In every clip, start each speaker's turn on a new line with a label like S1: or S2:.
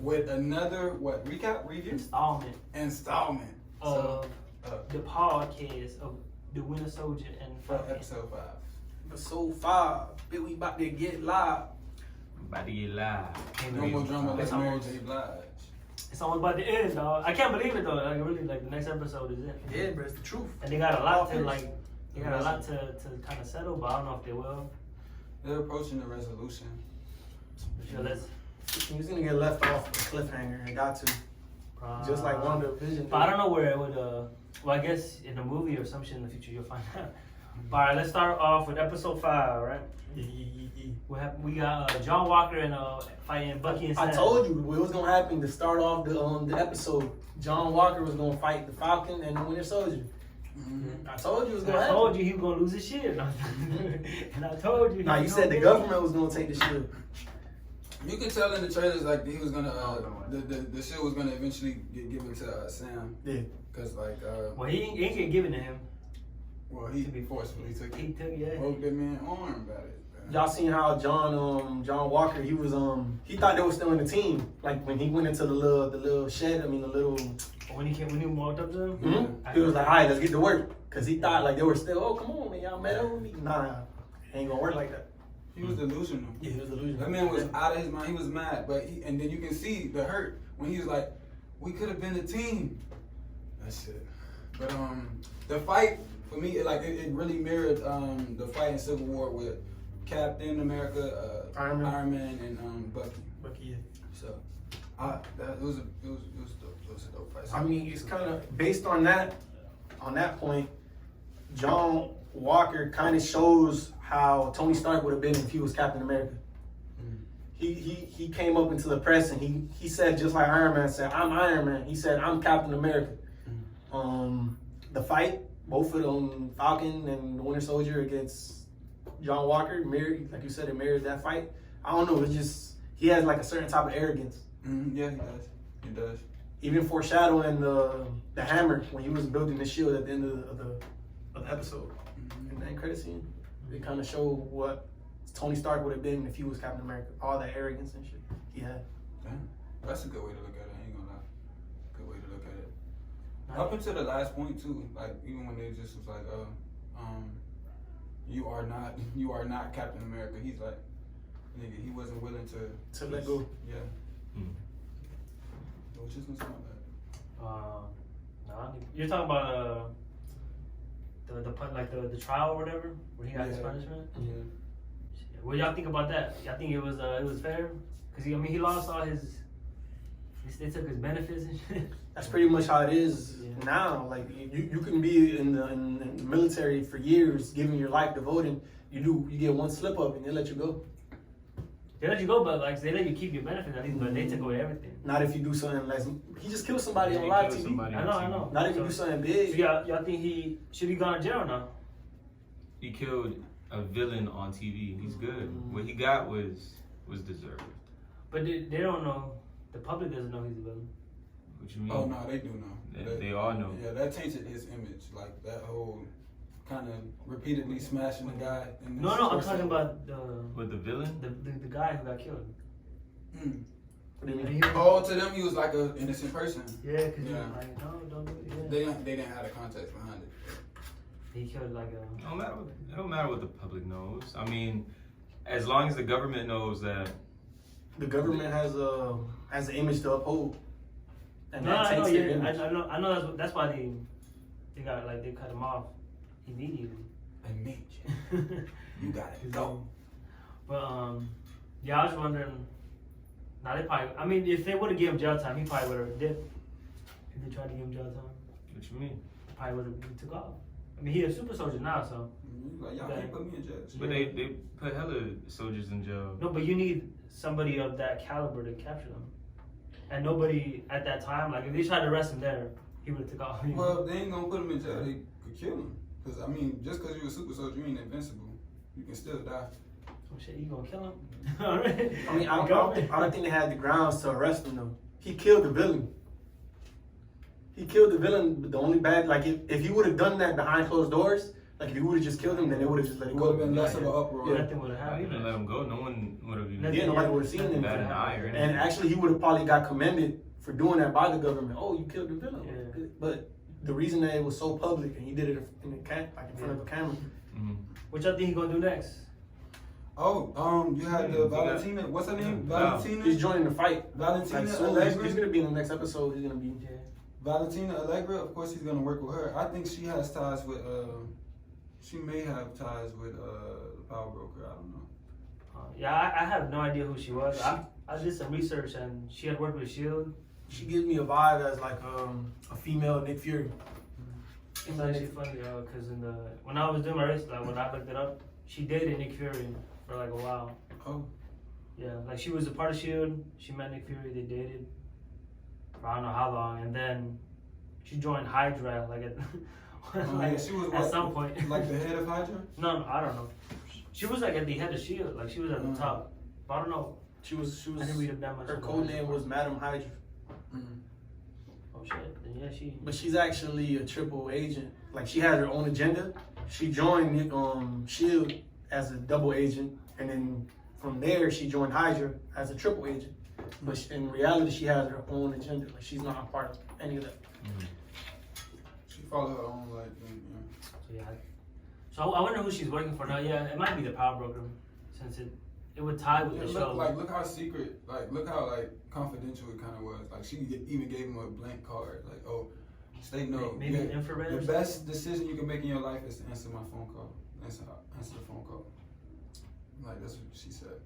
S1: with another recap review installment
S2: of the podcast of the Winter Soldier and
S1: for episode 5.
S3: Episode 5, we about to get live.
S1: No more drama. Let's Mary J. Blige.
S2: It's almost about to end, dog. I can't believe it though. Like really, like the next episode is it.
S3: Yeah, bro, it's the truth.
S2: And they got a lot to like. They got a lot to kind of settle, but I don't know if they will.
S1: They're approaching the resolution.
S2: Sure, that's.
S3: He's gonna get left off with a cliffhanger. He got to. Just like WandaVision.
S2: But I don't know where it would. Well, I guess in a movie or some shit in the future you'll find out. All right, let's start off with episode 5, right? We got John Walker and fighting Bucky and Sam.
S3: I told you what was gonna happen to start off the episode. John Walker was gonna fight the Falcon and the Winter Soldier. Mm-hmm. I told you it was gonna happen.
S2: I told you he was gonna lose his shit. And I told you.
S3: Nah, you said the government was gonna take the shield.
S1: You can tell in the trailers like he was gonna the shield was gonna eventually get given to Sam.
S3: Yeah.
S1: Cause like
S2: well, he ain't get given to him.
S1: Well, he forcefully took it.
S2: He took
S1: broke that man's arm about it.
S3: Y'all seen how John Walker, he was he thought they were still in the team. Like when he went into the little shed, the little
S2: when he walked up to him,
S3: he was like, all right, let's get to work. Cause he thought like they were still, oh come on man, y'all met up with me. Nah, it ain't gonna work like that.
S1: He was delusional.
S3: Yeah, he was delusional.
S1: That man was out of his mind. He was mad, but and then you can see the hurt when he was like, we could have been a team. That shit. But the fight for me, it really mirrored the fight in Civil War with Captain America, Iron Man, and Bucky.
S3: Bucky, yeah.
S1: So, it was a dope fight.
S3: I mean, it's kind of based on that. On that point, John Walker kind of shows how Tony Stark would have been if he was Captain America. He came up into the press and he said, just like Iron Man said, I'm Iron Man. He said, I'm Captain America. The fight, both of them, Falcon and the Winter Soldier against John Walker, mirrored, like you said, it mirrored that fight. I don't know, it's just, he has like a certain type of arrogance.
S1: Yeah, he does. He does.
S3: Even foreshadowing the hammer when he was building the shield at the end of the episode. In the end credit scene, they kind of show what Tony Stark would have been if he was Captain America. All that arrogance and shit he had.
S1: Damn. That's a good way to look at it. I ain't gonna lie. Good way to look at it. Up until the last point too, like even when they just was like, you are not Captain America. He's like, nigga, he wasn't willing to
S3: let go.
S1: Yeah. Which isn't so bad.
S2: You're talking about the trial or whatever, where he got his punishment.
S1: Yeah.
S2: What y'all think about that? Y'all think it was fair? Cause he lost all his. They took his benefits and shit.
S3: That's pretty much how it is now. Like you can be in the military for years, giving your life devoted. You get one slip up and they let you go.
S2: They let you go, but like they let you keep your benefits. I think, but they took away everything.
S3: Not if you do something like he just killed somebody on live TV.
S2: I know.
S3: Not if you do something big.
S2: So y'all think he should be gone to jail now?
S4: He killed a villain on TV. He's good. What he got was deserved.
S2: But they don't know. The public doesn't know he's a villain.
S4: What you mean?
S1: Oh no, they do know.
S4: They all know.
S1: Yeah, that tainted his image. Like that whole kind of repeatedly smashing the guy.
S2: No, I'm talking about
S4: with the villain,
S2: the guy who got killed.
S3: What do you mean?
S1: To them he was like an innocent person.
S2: Yeah, because you're like, no, don't do it.
S1: They didn't have the context behind it.
S2: He killed like a.
S4: It don't matter what the public knows. I mean, as long as the government knows that.
S3: The government has an image to uphold. And
S2: I know that's why they cut him off immediately.
S1: You gotta go.
S2: But yeah, I was wondering. Now they probably. I mean, if they would have given him jail time, he probably would have did. If they tried to give him jail time.
S4: What you mean?
S2: Probably would have took off. I mean, he's a super soldier now, so.
S1: Like, y'all can't put me in jail.
S4: But they put hella soldiers in jail.
S2: No, but you need somebody of that caliber to capture them. And nobody at that time, like if they tried to arrest him there, he would have took off.
S1: Well, they ain't gonna put him in jail. They could kill him. Cause I mean, just cause you're a super soldier, you ain't invincible. You can still die.
S2: Oh shit, you gonna kill him?
S3: I mean, I don't think they had the grounds to arrest him though. He killed the villain. But the only bad, like if he would have done that behind closed doors, Like if he would have just killed him, then they would have just let it
S1: It
S3: go.
S1: would have been less of an uproar.
S3: Yeah.
S2: Nothing would have
S4: I
S2: happened.
S4: even let him go. No one would have even.
S3: Yeah, nobody would have seen him.
S4: Bat an eye or anything.
S3: And actually, he would have probably got commended for doing that by the government. Oh, you killed the villain.
S2: Yeah.
S3: But the reason that it was so public and he did it in front of a camera.
S4: Mhm.
S2: What y'all think he gonna do next?
S1: Oh, you had the Valentina. What's her name?
S4: Wow.
S1: Valentina.
S3: He's joining the fight.
S1: Valentina
S3: Like, soon,
S1: Allegra.
S3: he's gonna be in the next episode. He's gonna be.
S2: Yeah.
S1: Valentina Allegra. Of course, he's gonna work with her. I think she has ties with. She may have ties with the Power Broker. I don't know.
S2: Yeah, I have no idea who she was. I did some research and she had worked with Shield.
S3: She gives me a vibe as like a female Nick Fury.
S2: It's actually funny because when I was doing my research, like when I looked it up, she dated Nick Fury for like a while.
S1: Oh.
S2: Yeah, like she was a part of Shield. She met Nick Fury. They dated for I don't know how long, and then she joined Hydra. Like at
S1: Yeah, she was
S2: at some point.
S1: like the head of Hydra.
S2: No, I don't know. She was like at the head of Shield. Like she was at the top. But I don't know.
S3: She was.
S2: I didn't read up that much.
S3: Her code name was Madam Hydra.
S2: Oh shit! Then yeah, she.
S3: But she's actually a triple agent. Like she has her own agenda. She joined Shield as a double agent, and then from there she joined Hydra as a triple agent. But in reality, she has her own agenda. Like she's not a part of any of that.
S1: She followed her own like.
S2: So yeah. So I wonder who she's working for now. Yeah, it might be the Power Broker, since it would tie with the show.
S1: Look how secret, look how confidential it kind of was. Like she even gave him a blank card. Like, oh, stay no.
S2: Maybe infrared.
S1: The
S2: or
S1: best decision you can make in your life is to answer my phone call. Answer the phone call. Like that's what she said.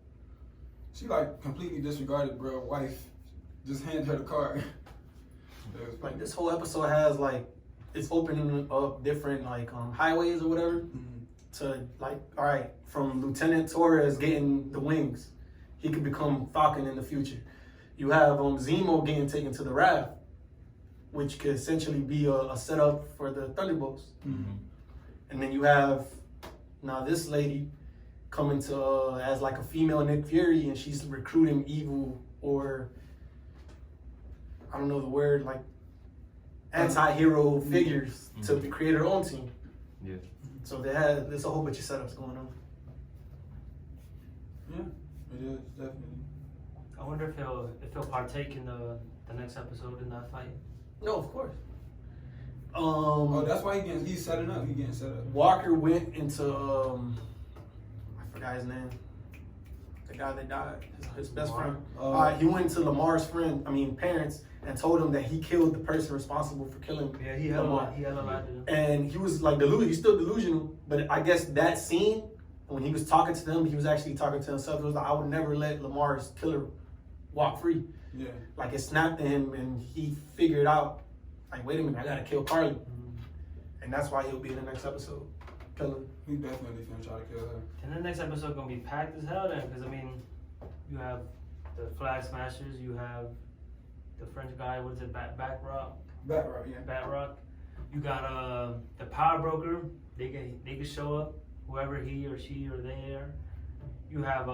S1: She like completely disregarded bro wife. Just handed her the card.
S3: Like this whole episode has like it's opening up different like highways or whatever. To like, all right, from Lieutenant Torres getting the wings, he could become Falcon in the future. You have Zemo getting taken to the raft, which could essentially be a setup for the Thunderbolts. And then you have now this lady coming to as like a female Nick Fury, and she's recruiting evil or I don't know the word, like anti-hero figures to create her own team.
S4: Yeah.
S3: So there's a whole bunch of setups going on.
S1: Yeah, it is definitely.
S2: I wonder if he'll partake in the next episode in that fight.
S3: No, of course.
S1: Oh, that's why he's setting up. He's getting set up.
S3: Walker went into I forgot his name. The guy that died, his best friend. He went to Lamar's parents, and told him that he killed the person responsible for killing.
S2: Yeah, he had
S3: Lamar.
S2: a lot to do.
S3: And he was like delusional. He's still delusional, but I guess that scene when he was talking to them, he was actually talking to himself. It was like, I would never let Lamar's killer walk free.
S1: Yeah.
S3: Like it snapped at him, and he figured out, like, wait a minute, I gotta kill Carly, and that's why he'll be in the next episode. Kill him.
S1: He definitely gonna try to kill her.
S2: And the next episode gonna be packed as hell then, because I mean, you have the Flag Smashers, you have the French guy, what is it, Batrock?
S1: Batrock, yeah.
S2: Batrock. You got the Power Broker. They can show up, whoever he or she or they are. You have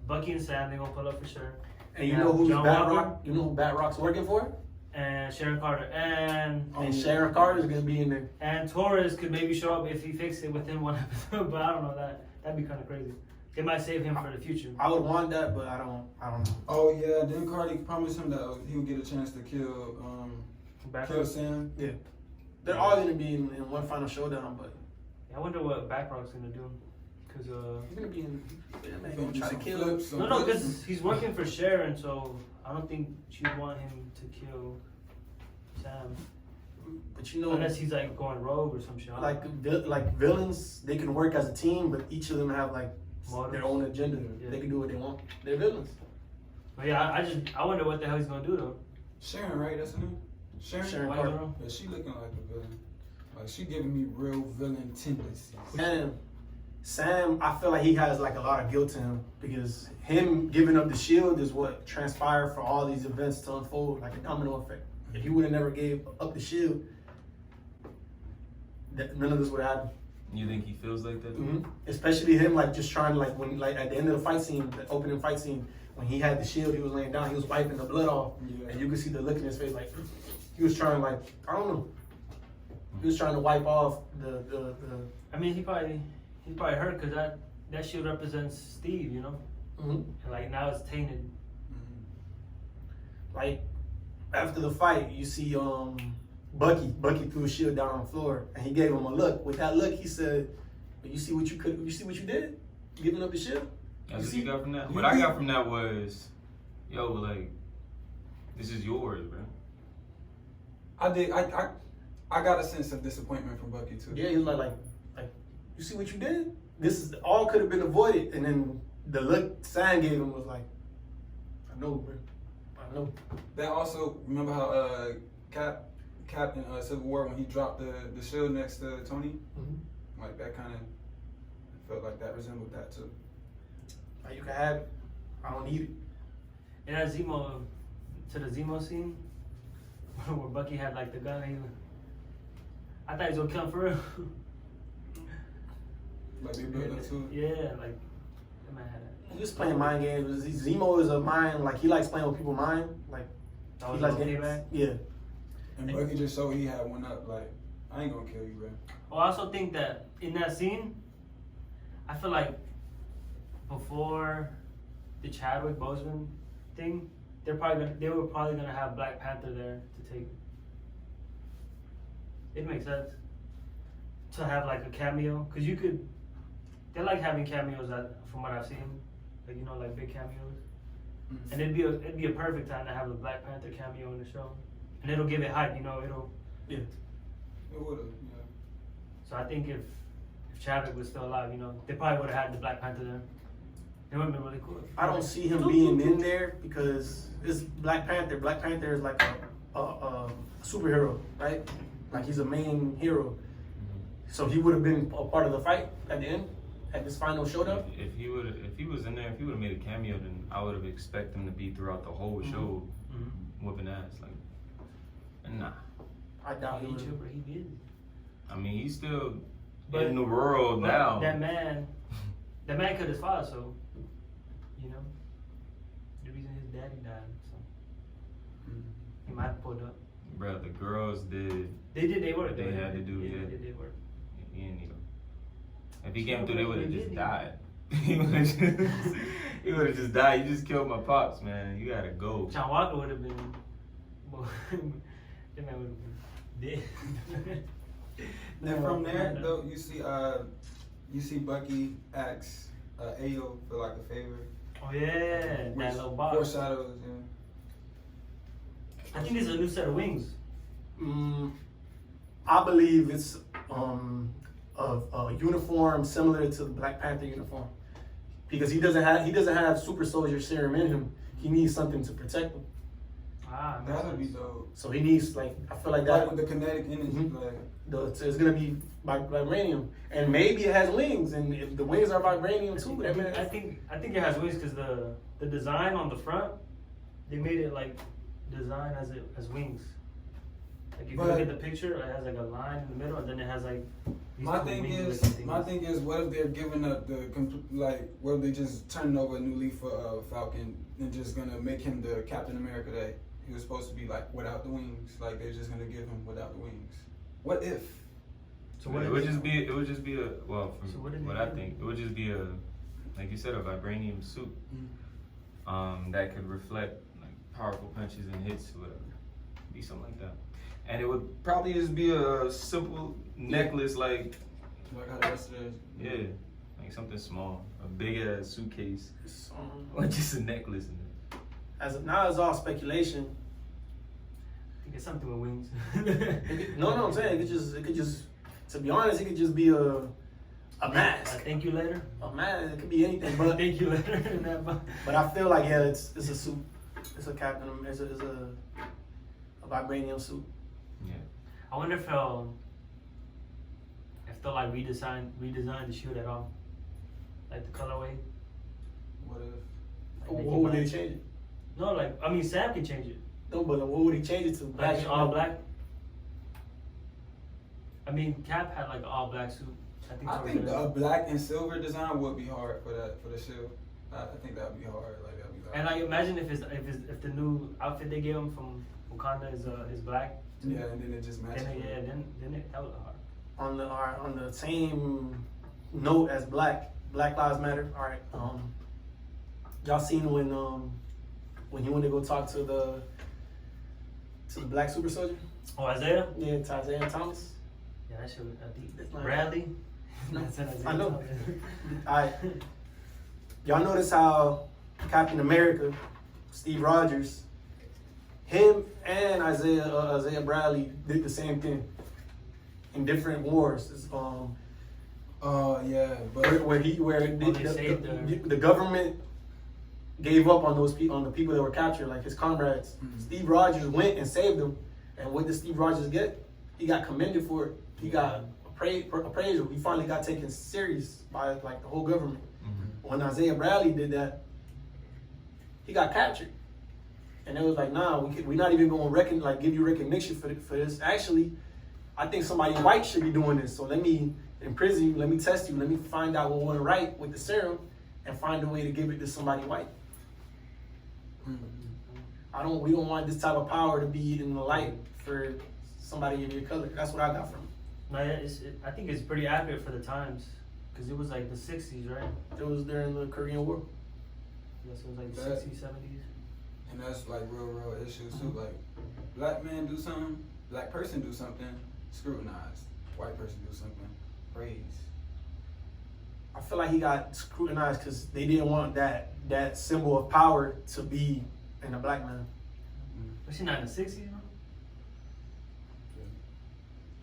S2: Bucky and Sam. They gonna pull up for sure.
S3: And you know who's Batrock? You know who Batrock's working for?
S2: And Sharon Carter and
S3: Sharon Carter's gonna be in there.
S2: And Torres could maybe show up if he fixed it within one episode, but I don't know that'd be kind of crazy. They might save him for the future.
S3: I would want that, but I don't know.
S1: Oh yeah, then Cardi promised him that he would get a chance to kill Sam.
S3: Yeah, they're all gonna be in one final showdown, but
S2: I wonder what Backrock's gonna do, cause
S3: he's gonna be in. Yeah, man,
S1: Gonna
S3: gonna try to
S1: do
S3: kill
S1: some
S3: him.
S1: flips, some
S2: no,
S1: flips.
S2: because he's working for Sharon, so I don't think she'd want him to kill Sam
S3: But you know,
S2: unless he's like going rogue or some shit.
S3: like villains, they can work as a team, but each of them have like
S2: Motives.
S3: their own agenda.
S2: Yeah.
S3: They can do what they want. They're villains.
S2: But yeah, I wonder what the hell he's gonna do though.
S1: Sharon, right? That's her name. Sharon.
S2: White
S3: Carter.
S2: girl?
S1: Yeah, she looking like a villain. Like she giving me real villain tendencies.
S3: And Sam, I feel like he has like a lot of guilt to him because him giving up the shield is what transpired for all these events to unfold, like a domino effect. If he would have never gave up the shield, none of this would have happened.
S4: You think he feels like that?
S3: Especially him, like just trying to when at the end of the fight scene, the opening fight scene, when he had the shield, he was laying down, he was wiping the blood off,
S1: Yeah.
S3: and you could see the look in his face, like he was trying, like I don't know. He was trying to wipe off the.
S2: I mean, he probably hurt because that shield represents Steve, you know.
S3: Mm-hmm.
S2: And like now it's tainted.
S3: Like after the fight, you see Bucky threw his shield down on the floor, and he gave him a look. With that look, he said, "You see what you did? Giving up the shield."
S4: That's what you got from that. What I got from that was, yo, like, this is yours, bro.
S1: I got a sense of disappointment from Bucky too.
S3: Yeah, he was like, you see what you did? This is all could have been avoided. And then the look Sam gave him was like, I know, bro. I know.
S1: That also, remember how Cap in Civil War when he dropped the shield next to Tony?
S3: Mm-hmm.
S1: Like that kind of felt like that resembled that too.
S3: Like, you can have it. I don't need it.
S2: And that Zemo scene where Bucky had like the gun. I thought he was gonna kill him for real.
S1: Like they built up to it.
S2: Yeah, like that man had that.
S3: He was playing mind games. Zemo is a mind, like he likes playing with people's mind. Like
S2: That
S3: he
S2: was
S3: likes
S2: okay,
S3: games.
S2: man.
S3: Yeah.
S1: And Bucky just showed he had one up. Like I ain't gonna kill you, bro.
S2: Well, I also think that in that scene, I feel like before the Chadwick Boseman thing, they were probably gonna have Black Panther there to take. It makes sense to have like a cameo, cause you could. They like having cameos from what I've seen, like you know, like big cameos, and it'd be a perfect time to have a Black Panther cameo in the show, and it'll give it hype, you know,
S3: Yeah.
S1: It would've, yeah.
S2: So I think if Chadwick was still alive, you know, they probably would have had the Black Panther there. It would have been really cool.
S3: I don't see him being in there because it's Black Panther. Black Panther is like a superhero, right? Like he's a main hero. So he would have been a part of the fight at the end, at this final showdown.
S4: If he was in there, if he would have made a cameo, then I would have expected him to be throughout the whole show, whooping ass. Like, nah.
S3: I doubt he would.
S2: He did.
S4: I mean, he's still
S2: But-
S4: in the world now.
S2: That man killed his father, so you know the reason his daddy died. So he might have pulled up.
S4: Bro, the girls did.
S2: They did. They worked.
S4: They had to do,
S2: They
S4: yeah.
S2: did work.
S4: He didn't need him. If he came through, they would have just
S2: Yeah.
S4: died. He would have just died. You just killed my pops, man. You gotta go.
S2: John Walker would have been. Well, that man would have been dead.
S1: And from there, though, you see Bucky ask Ayo for like a favor.
S2: Oh yeah,
S1: Which
S2: that little box.
S1: foreshadows, yeah.
S2: I think this is a new set of wings.
S3: I believe it's a uniform similar to the Black Panther uniform, because he doesn't have super soldier serum in him. He needs something to protect him.
S1: That would be dope.
S3: So he needs, like, I feel like
S1: Like
S3: that.
S1: with the kinetic energy, like.
S3: It's gonna be vibranium, and maybe it has wings, and if the wings are vibranium too, that means
S2: I think it has wings because the design on the front, they made it like design as wings. Like if you look at the picture, it has like a line in the middle, and then it has like. these
S1: My
S2: two
S1: thing
S2: wing-looking things.
S1: is, what if they're giving up what if they just turning over a new leaf for Falcon and just gonna make him the Captain America that he was supposed to be, like without the wings, like they're just gonna give him without the wings. What if?
S2: So what
S4: It would just be a well, from
S2: So what did
S4: what
S2: they
S4: I
S2: do?
S4: think, it would just be a, like you said, a vibranium suit, that could reflect like powerful punches and hits, or whatever. Be something like that, and it would probably just be a simple necklace, like
S1: Like how the rest of it is.
S4: yeah, like something small, a big ass suitcase,
S3: it's,
S4: or just a necklace in it.
S3: as of now, it's all speculation.
S2: I think it's something with wings.
S3: No, I'm saying it could just. To be honest, it could just be a mask.
S2: Thank you later.
S3: A mask. It could be anything, but
S2: Thank you later. In that box.
S3: but I feel like it's a suit. It's a captain. It's a vibranium suit.
S4: Yeah,
S2: I wonder if they'll like redesign the shield at all, like the colorway.
S1: What if?
S2: Like,
S3: What would they change it?
S2: No, like I mean, Sam can change it.
S3: No, but what would he change it to?
S2: Black, all black. I mean, Cap had like an all black suit.
S1: I think a black and silver design would be hard for the shield. I think that would be hard. Like that'd be hard.
S2: And like imagine if the new outfit they gave him from Wakanda is black.
S1: Yeah, and then it just matches.
S2: Then that was hard.
S3: On the same note as Black Lives Matter. All right. Y'all seen when he went to go talk to the black super soldier?
S2: Oh, Isaiah?
S3: Yeah, to Isaiah Thomas.
S2: Yeah, that shit was deep.
S3: It's not-
S2: Bradley?
S3: No,
S2: That's Isaiah
S3: I know.
S2: Thomas.
S3: Alright. Y'all notice how Captain America, Steve Rogers, him and Isaiah Bradley did the same thing in different wars. It's,
S1: Yeah, but
S3: where
S2: they saved
S3: the government gave up on on the people that were captured, like his comrades.
S1: Mhm.
S3: Steve Rogers went and saved them, and what did Steve Rogers get? He got commended for it. He got appraisal. He finally got taken serious by like the whole government.
S4: Mm-hmm.
S3: When Isaiah Bradley did that, he got captured, and it was like, nah, we're not even going to give you recognition for this. Actually, I think somebody white should be doing this. So let me imprison you, let me test you, let me find out what went right with the serum, and find a way to give it to somebody white. We don't want this type of power to be in the light for somebody of your color. That's what I got from it.
S2: No, yeah, I think it's pretty accurate for the times. Because it was like the 60s, right?
S3: It was during the Korean War.
S2: Yes, it was like the
S1: That-
S2: 60s, 70s.
S1: and that's like real issues too. Like black man do something, black person do something, scrutinized. White person do something, praise.
S3: I feel like he got scrutinized because they didn't want that symbol of power to be in a black man.
S2: Was she not in the 60s, you know?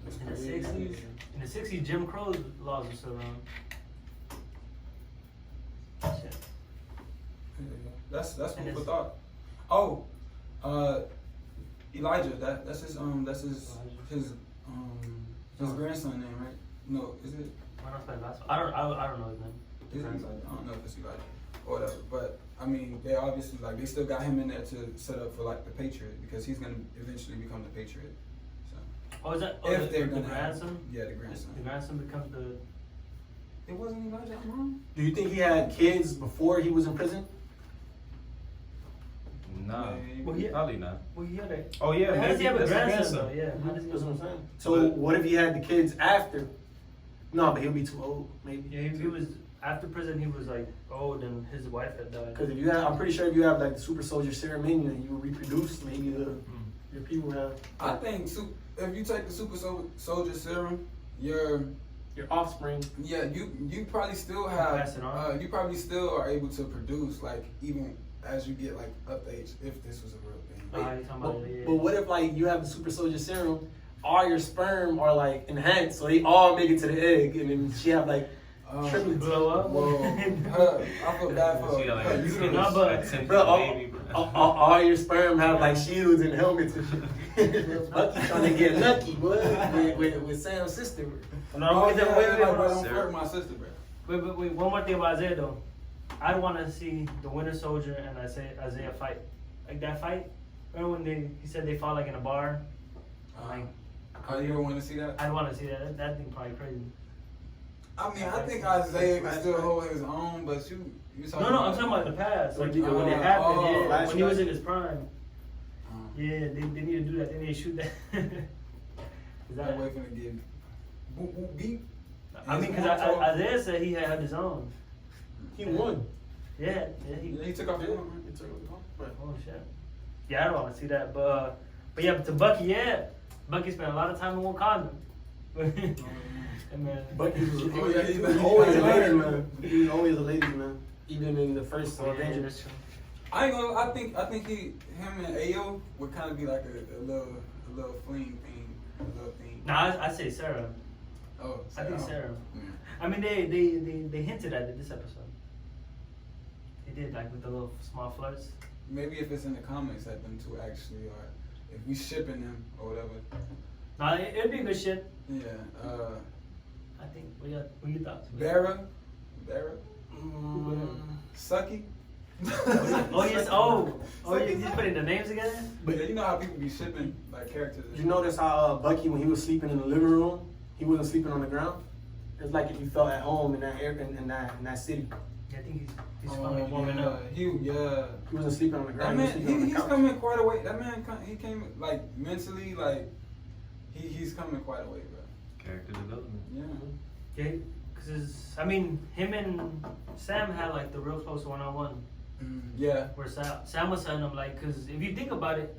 S1: That's
S2: In the
S1: crazy.
S2: 60s? In the 60s, Jim Crow laws were still around. Shit.
S1: Yeah, that's
S2: And
S1: food for
S2: it's-
S1: thought. Oh, Elijah. That's his grandson name, right? No, is it?
S2: I don't know his name.
S1: Is it Elijah? I don't know if it's Elijah or whatever. But I mean, they obviously they still got him in there to set up for like the Patriot because he's gonna eventually become the Patriot. So
S2: Oh, is that
S1: if they're
S2: the
S1: gonna
S2: grandson?
S1: yeah, the grandson.
S2: The grandson becomes the.
S1: It wasn't Elijah. I'm wrong.
S3: Do you think he had kids before he was in prison?
S4: No,
S2: Well, yeah.
S4: probably not.
S2: Well, yeah, that.
S4: Oh yeah,
S2: How does he have a
S4: that's
S2: grandson
S4: the
S2: though? Yeah. How does he
S3: That's
S2: have
S3: what
S2: a
S3: I'm
S2: grandson?
S3: saying. So
S4: But-
S3: what if he had the kids after? No, but he'll be too old, maybe.
S2: Yeah, he was after prison. He was like old, and his wife had died.
S3: Because I'm pretty sure if you have like the super soldier serum in you and you reproduce, maybe your people have
S1: I think if you take the super soldier serum, your
S3: offspring.
S1: you probably still
S2: Pass
S1: have
S2: it on.
S1: you probably still are able to produce like even as you get like up age if this was a real thing.
S2: Oh, you're talking about it, yeah.
S3: But what if like you have the super soldier serum, all your sperm are like enhanced, so they all make it to the egg, and then she have like triplets.
S2: blow up.
S1: Whoa, I feel bad for
S4: She got, like,
S1: her
S4: a
S1: uterus.
S2: No, but-
S4: 10-foot
S3: Bro,
S4: baby, bro.
S3: all your sperm have like shields and helmets and shit. Bucky trying to get lucky, boy, with Sam's sister.
S2: No,
S1: Oh,
S2: wait,
S1: yeah,
S2: wait,
S1: like,
S2: wait,
S1: bro,
S2: wait,
S1: don't flirt with my sister, bro.
S2: wait. One more thing about Isaiah though. I'd want to see the Winter Soldier and Isaiah fight. Like that fight. Remember when he said they fought like in a bar? Like,
S1: Oh, you don't want to see that?
S2: I'd want to see that. That thing probably crazy.
S1: I mean, I think Isaiah can still hold his own, but you talking
S2: No, I'm talking about the past. Like when it
S3: Oh,
S2: happened,
S1: oh,
S2: yeah, when he was
S3: flashback.
S2: in his prime.
S1: Um,
S2: Yeah, they need to do that. They need to shoot that. Is
S1: that way finna get boop boop beep.
S2: I mean, because Isaiah said he had his own.
S3: He won.
S2: Yeah,
S1: Yeah,
S2: he.
S1: he took off his arm, right?
S2: Oh shit. Yeah, I don't want to see that, but yeah, but to Bucky, yeah, Bucky spent a lot of time in Wakanda. And then,
S3: But he was
S1: he's
S3: always a
S1: been-
S3: ladies man. He was always a ladies man, even in the first
S2: yeah,
S3: Avengers.
S2: that's true.
S1: I ain't gonna. I think him and Ayo would kind of be like a little fling thing, a little thing.
S2: Nah, I say Sarah.
S1: Oh,
S2: I think Sarah.
S1: Yeah.
S2: I mean, they hinted at it this episode. They did like with the little small flirts.
S1: Maybe if it's in the comics that them two actually are, if we shipping them or whatever.
S2: Nah, it'd be a good shit.
S1: Yeah.
S2: I think. What you thought?
S1: Barra,
S3: Mm,
S1: Sucky.
S2: Oh yes. Oh, you just putting the names together.
S1: But you know how people be shipping like characters. and
S3: Did you notice how Bucky, when he was sleeping in the living room, he wasn't sleeping on the ground? It's like if you felt at home in that in that city.
S2: I think he's finally warming up.
S3: He wasn't sleeping on the
S1: That
S3: ground.
S1: man,
S3: he was sleeping on the
S1: he's
S3: couch.
S1: coming quite a way. That man, he came like mentally, like he's coming quite a way, bro.
S4: Character development.
S1: Yeah.
S2: Yeah, because I mean, him and Sam had like the real close one-on-one.
S1: Yeah.
S2: Where Sam was telling him like, because if you think about it,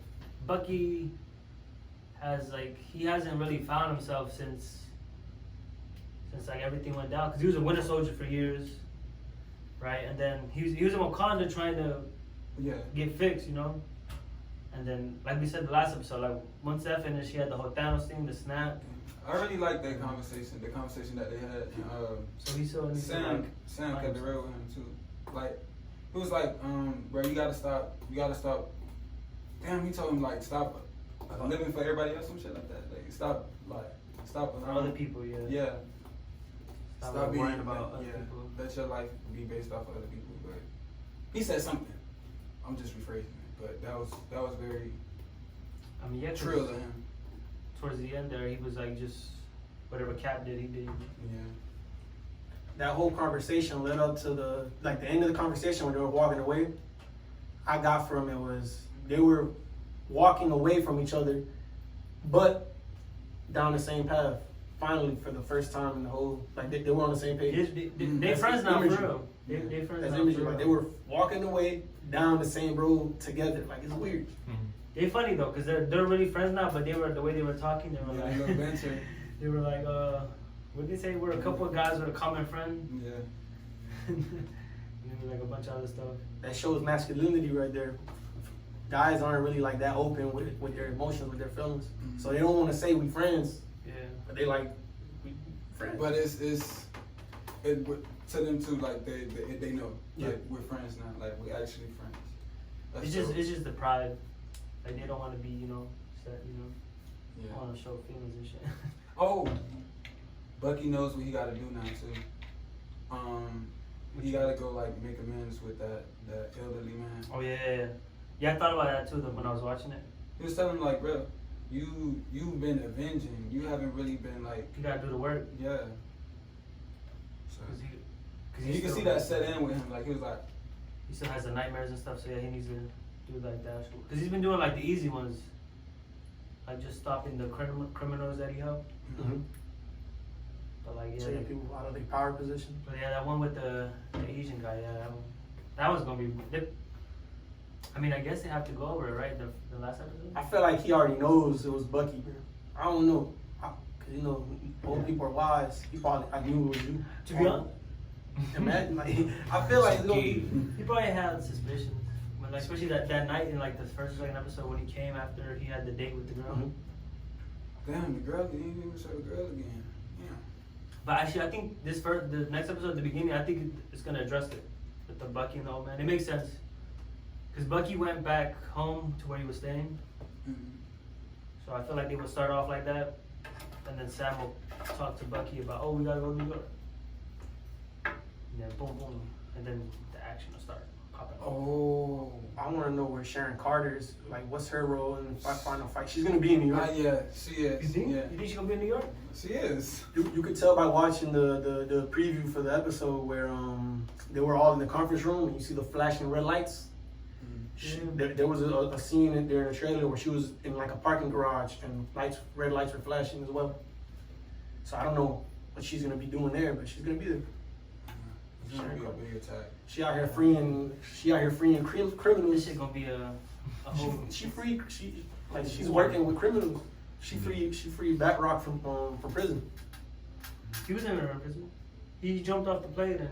S2: Bucky has like he hasn't really found himself since like everything went down. Because he was a Winter Soldier for years, right? And then he was in Wakanda trying to get fixed, you know. And then, like we said the last episode, like once that finished, he had the whole Thanos thing, the snap.
S1: I really like that conversation. The conversation that they had.
S2: So he saw
S1: Sam kept it real with him too. Like he was like, bro, you gotta stop. You gotta stop. Damn, he told him like stop living for everybody else, some shit like that. Like stop
S2: For other people, yeah.
S1: Yeah.
S2: Stop being worrying about other people.
S1: Let your life be based off of other people. But he said something. I'm just rephrasing it, but that was very
S2: I mean, yeah,
S1: true to him.
S2: Towards the end there, he was like just whatever Cap did, he did.
S1: Yeah.
S3: That whole conversation led up to the end of the conversation when they were walking away. I got from it was they were walking away from each other, but down the same path. Finally, for the first time in the whole, like they were on the same page.
S2: They friends now for real. They friends
S3: That's
S2: now
S3: imagery.
S2: for
S3: Like
S2: real.
S3: they were walking away down the same road together. Like it's weird.
S2: They funny though, cause they're really friends now. But the way they were talking, they were
S1: Yeah,
S2: like,
S1: little venture.
S2: they were like, what did they say? We're a couple of guys with a common friend.
S1: Yeah.
S2: And like a bunch of other stuff.
S3: That shows masculinity right there. Guys aren't really like that open with their emotions, with their feelings.
S1: Mhm.
S3: So they don't want to say we friends,
S2: Yeah.
S3: but they like we friends.
S1: But to them too, like they know, like we're friends now, like we're actually friends. That's
S2: It's
S1: dope.
S2: just the pride. Like they don't want to be, set,
S1: Yeah.
S2: want to show feelings and shit.
S1: Oh, Bucky knows what he got to do now too. He got to go like make amends with that elderly man.
S2: Oh yeah. Yeah, I thought about that too though, when I was watching it.
S1: He was telling him like, bro, you've been avenging. You haven't really been like,
S2: You gotta do the work.
S1: yeah. So
S2: Cause
S1: you can see that set in with him. Like he was like,
S2: he still has the nightmares and stuff, so yeah, he needs to do like that. Cause he's been doing like the easy ones, like just stopping the criminals that he helped.
S3: Mm-hmm.
S2: But like yeah,
S3: Taking people out of their power position.
S2: but yeah, that one with the Asian guy, yeah, that was gonna be. I mean, I guess they have to go over it, right? The last episode.
S3: I feel like he already knows it was Bucky, bro. I don't know. Cause old people are wise. I knew it was you.
S2: To be honest,
S3: Imagine, like, I feel like it's gonna be.
S2: he probably had suspicions, but like, especially that night in like the first or second episode when he came after he had the date with the girl.
S3: Mhm.
S1: damn, the girl didn't even show the girl again. Yeah.
S2: But actually, I think the next episode at the beginning, I think it's gonna address it with the Bucky and the old man. It makes sense. Because Bucky went back home to where he was staying.
S1: Mm-hmm.
S2: So I feel like they would start off like that. And then Sam will talk to Bucky about, oh, we gotta go to New York. And then boom, boom. And then the action will start popping up.
S1: Oh.
S3: I want to know where Sharon Carter is. Like, what's her role in the final fight? She's gonna be in New York.
S1: Yeah, she is.
S2: You think?
S1: Yeah,
S2: You think she's gonna be in New York?
S1: she is.
S3: You could tell by watching the preview for the episode where they were all in the conference room and you see the flashing red lights. There was a scene there in the trailer where she was in like a parking garage and red lights were flashing as well. So I don't know what she's gonna be doing there, but she's gonna be there.
S1: It's gonna be a big attack.
S3: She out here freeing criminals.
S2: This shit gonna be a whole.
S3: She's working with criminals. She freed Batroc from prison.
S2: He was never in prison. He jumped off the plane and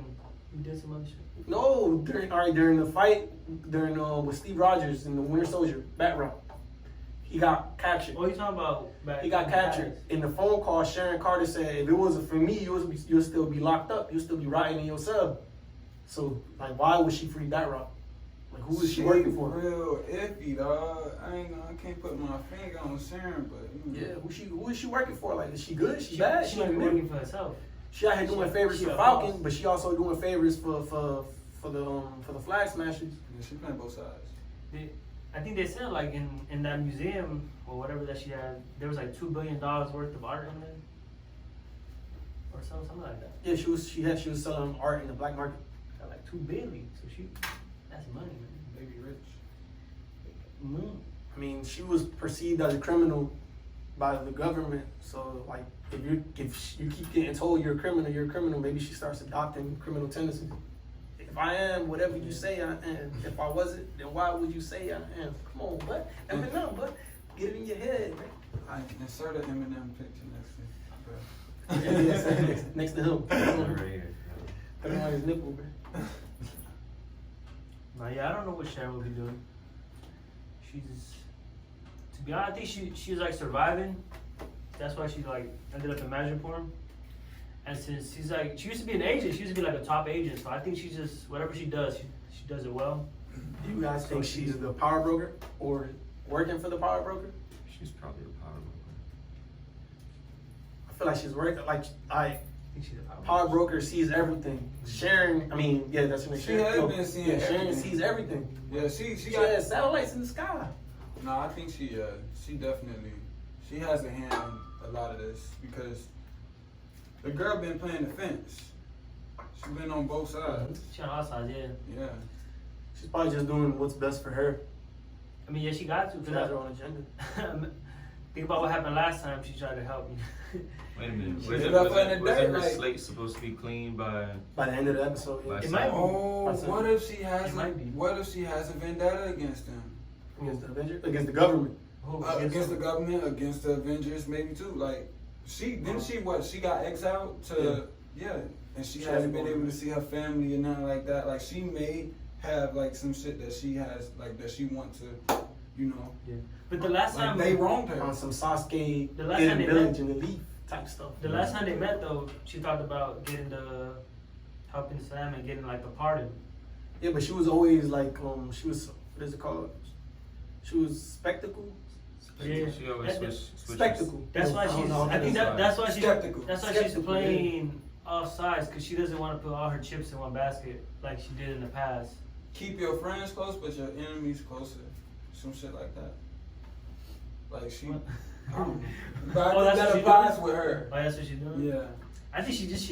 S2: he did some other shit.
S3: No, during the fight with Steve Rogers in the Winter Soldier, Batroc, he got captured.
S2: What are you talking about?
S3: He got captured. In the phone call, Sharon Carter said, if it wasn't for me, you'll still be locked up. You'll still be rotting in your cell. So, like, why would she free Batroc? Like, who is she working for?
S1: Real iffy, dog. I can't put my finger on Sharon, but
S3: Yeah, who is she working for? Like, is she good? She bad?
S2: She might be working for herself.
S3: She out here doing favors
S2: she
S3: for
S2: a
S3: Falcon,
S2: boss.
S3: but she also doing favors for the Flag Smashers.
S1: yeah, she playing both sides.
S2: I think they said like in that museum or whatever that she had, there was like $2 billion worth of art in there, or something like that.
S3: Yeah, she was selling art in the black market.
S2: got like $2 billion. So that's money, man.
S1: Baby rich.
S2: Mm.
S3: I mean, she was perceived as a criminal by the government. So like, if you keep getting told you're a criminal, maybe she starts adopting criminal tendencies. If I am whatever you say I am, if I wasn't, then why would you say I am? Come on, but Eminem, but get it in your head, man.
S1: I insert an Eminem picture next to it, bro.
S3: Yeah, next to him.
S4: Right here.
S3: Put him on his nipple, bro.
S2: Nah, yeah, I don't know what Sharon will be doing. To be honest, I think she's like surviving. That's why she like ended up in manager form. And since she's like, she used to be an agent, she used to be like a top agent. So I think she just, whatever she does, she does it well.
S3: Do you guys think she's the power broker or working for the power broker?
S4: She's probably a power broker.
S3: I feel like she's working, like
S2: I think she's a
S3: power broker sees everything. Sharon, I mean, yeah, that's what
S1: She has been seeing
S3: Sharon
S1: everything.
S3: sees everything.
S1: Yeah, she
S3: She
S1: got.
S3: has satellites in the sky.
S1: No, I think she definitely, she has a hand in a lot of this because the girl been playing the fence. She been on both sides.
S2: She on all sides, yeah.
S1: Yeah.
S3: She's probably just doing what's best for her.
S2: I mean, yeah, she got to.
S3: She has her own agenda.
S2: Think about what happened last time she tried to help me.
S4: Wait a minute.
S1: She
S4: Wasn't
S1: left her in the
S4: wasn't
S1: dirt,
S4: her
S1: like-
S4: slate supposed to be clean by?
S3: By the end of the episode, yeah.
S4: By
S2: It might be.
S1: Oh,
S3: That's it.
S1: what if she has?
S2: It might be.
S1: What if she has a vendetta against them?
S3: Against the Avengers, against the government.
S1: Against the government, against the Avengers, maybe too. Like she didn't she what? She got exiled to and she hasn't been able to see her family and nothing like that. Like she may have like some shit that she has like that she want to, you know.
S2: Yeah. But the last
S1: Like
S2: time
S1: they wronged her.
S3: On some Sasuke,
S2: The last
S3: hidden
S2: time they
S3: village
S2: met-
S3: in the leaf type stuff.
S2: The last time they met though, she talked about helping Sam and getting like the pardon.
S3: Yeah, but she was always like, she was, what is it called? She was spectacle.
S2: Yeah.
S4: She always
S2: That-
S4: switches.
S3: Spectacle.
S2: That's why
S3: I don't
S2: she's.
S3: know how
S2: I think
S3: to
S2: that's why she's.
S1: Skeptical.
S2: That's why
S3: Skeptical,
S2: she's playing all sides because she doesn't want to put all her chips in one basket like she did in the past.
S1: Keep your friends close, but your enemies closer. Some shit like that. Like she.
S2: What?
S1: But
S2: Oh, that's what
S1: that
S2: she
S1: applies
S2: doing?
S1: with her.
S2: Oh, that's what she's doing.
S1: Yeah.
S2: I think she just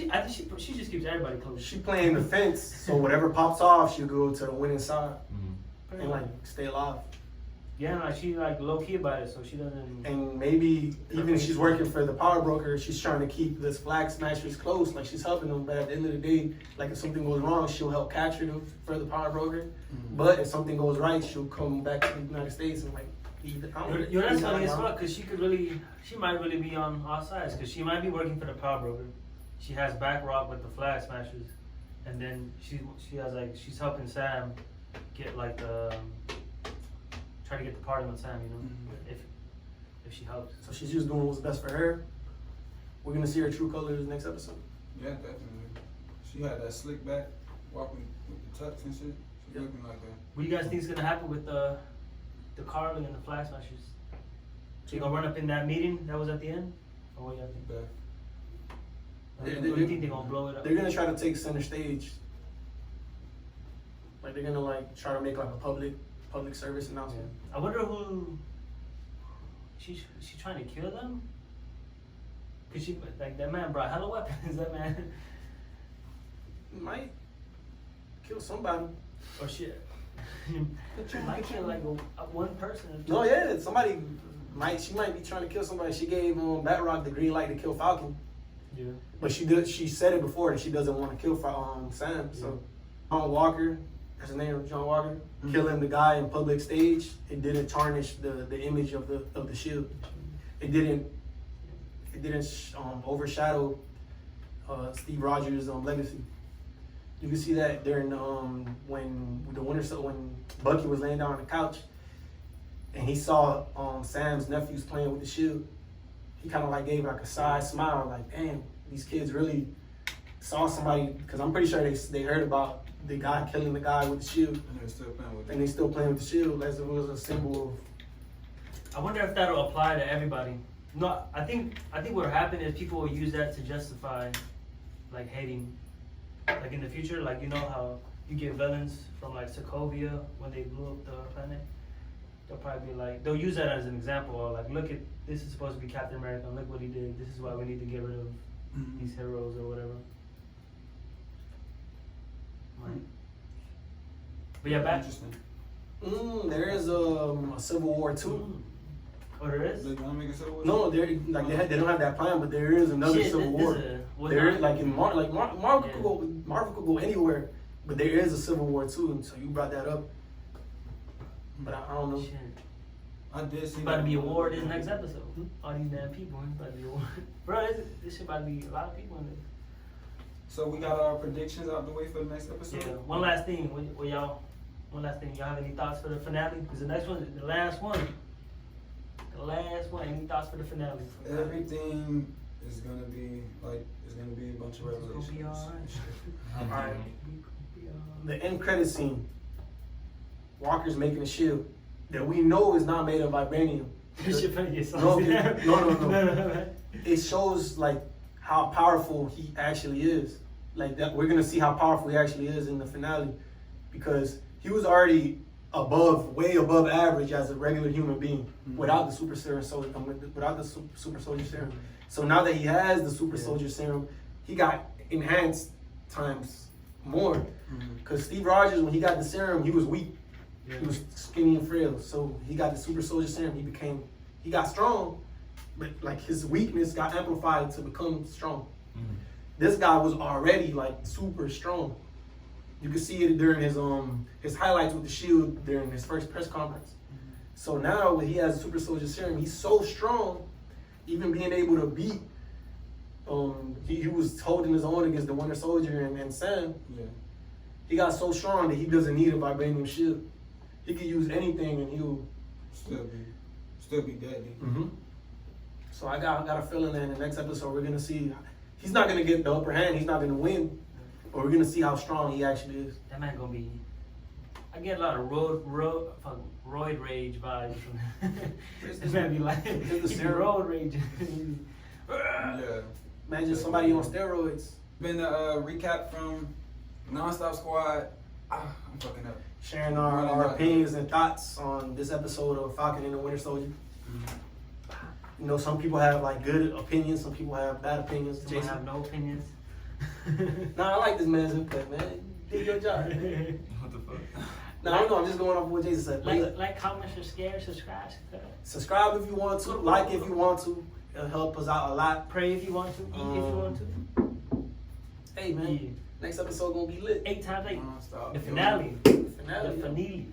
S2: keeps everybody close.
S3: She playing the fence, so whatever pops off, she'll go to the winning side
S4: Mhm.
S3: and like stay alive.
S2: Yeah, like she like low key about it, so she doesn't.
S3: And maybe even if she's working for the power broker, she's trying to keep this flag smashers close, like she's helping them. But at the end of the day, like if something goes wrong, she'll help capture them for the power broker.
S1: Mhm.
S3: But if something goes right, she'll come back to the United States and like leave the country.
S2: Yo, that's funny as fuck, cause she might really be on all sides, cause she might be working for the power broker. She has back rock with the flag smashers, and then she has like she's helping Sam get like try to get the pardon on Sam, you know,
S1: Mhm.
S2: if she helps.
S3: So she's just doing what's best for her. We're gonna see her true colors next episode.
S1: Yeah, definitely. She had that slick back, walking with the tucks and shit. She
S3: Yeah.
S1: looking like that.
S2: What do you guys think is gonna happen with the Carly and the flag smashers? They gonna run up in that meeting that was at the end, or what do you think?
S1: Back.
S2: Or do you think they're gonna blow it up?
S3: They're gonna try to take center stage. Like they're gonna like try to make like a public service announcement.
S2: I wonder who she trying to kill them? Cause she like that man brought hella weapons. That man
S3: Might kill somebody.
S2: or shit. She might kill like one person.
S3: No, yeah, somebody she might be trying to kill somebody. She gave Batroc the green light to kill Falcon,
S2: Yeah.
S3: but she said it before that she doesn't want to kill Sam. So John Walker, that's his name, John Walker, killing the guy in public stage, it didn't tarnish the image of the shield. It didn't overshadow Steve Rogers' legacy. You can see that during when Bucky was laying down on the couch and he saw Sam's nephews playing with the shield. He kind of like gave like a side smile, like, damn, these kids really saw somebody, because I'm pretty sure they heard about the guy killing the guy with the shield,
S1: And they're still playing with
S3: and they still playing with the shield as it was a symbol
S2: I wonder if that'll apply to everybody. No, I think what will happen is people will use that to justify like hating. Like in the future, like you know how you get villains from like Sokovia when they blew up the planet? They'll probably be like, they'll use that as an example, or like, look at, this is supposed to be Captain America, and look what he did, this is why we need to get rid of these heroes or whatever. But yeah, back.
S1: Interesting.
S3: There is a Civil War too.
S2: Oh, there is?
S1: They gonna make a Civil War?
S3: No, they don't have that plan, but there is another
S2: Shit,
S3: Civil War. There is like in Marvel could go anywhere, but there is a Civil War too. And so you brought that up, but I don't know.
S2: Shit.
S1: I did see
S2: It's about to be a war this next episode. All these damn people, it's about to be a war. Bro, this shit about to be a lot of people in this.
S1: So we got our predictions out the way for the next episode.
S2: Yeah. One last thing, y'all have any thoughts for the finale? Because the next one, the last one. Any thoughts for the finale?
S1: Everything is gonna be it's gonna be a bunch of revelations.
S2: It's gonna be
S3: Alright. The end credit scene. Walker's making a shield that we know is not made of vibranium.
S2: This shit finna get
S3: No,
S2: saucy.
S3: no. It shows like how powerful he actually is. Like that, we're gonna see how powerful he actually is in the finale, because he was already way above average as a regular human being without the super soldier serum. So now that he has the super soldier serum, he got enhanced times more. Because Steve Rogers, when he got the serum, he was weak.
S2: Yeah.
S3: He was skinny and frail. So he got the super soldier serum. He got strong, but like his weakness got amplified to become strong. This guy was already like super strong. You could see it during his highlights with the shield during his first press conference. So now when he has a super soldier serum, he's so strong, even being able to beat. He was holding his own against the Winter Soldier and Sam.
S1: Yeah.
S3: He got so strong that he doesn't need a vibranium shield. He could use anything and he'll
S1: Still be deadly.
S3: So I got a feeling that in the next episode we're gonna see he's not gonna get the upper hand. He's not gonna win, but we're gonna see how strong he actually is.
S2: That man gonna be. I get a lot of roid rage vibes from. This man be like, he be road rage.
S1: Yeah.
S3: Imagine somebody on steroids.
S1: Been a recap from NonStop Squad. I'm fucking up.
S3: Sharing our opinions and thoughts on this episode of Falcon and the Winter Soldier. You know, some people have like good opinions, some people have bad opinions.
S2: Some have no opinions.
S3: Nah, I like this man's input, man. You did your job.
S4: What the fuck?
S3: Nah, I know, I'm just going off what Jason said.
S2: Like, comment, share, subscribe.
S3: Subscribe if you want to, like if you want to. It'll help us out a lot.
S2: Pray if you want to, eat if you want to.
S3: Hey man, next episode gonna be lit.
S2: 8 times 8.
S1: NonStop.
S2: The finale.
S3: Finale.
S2: The finale.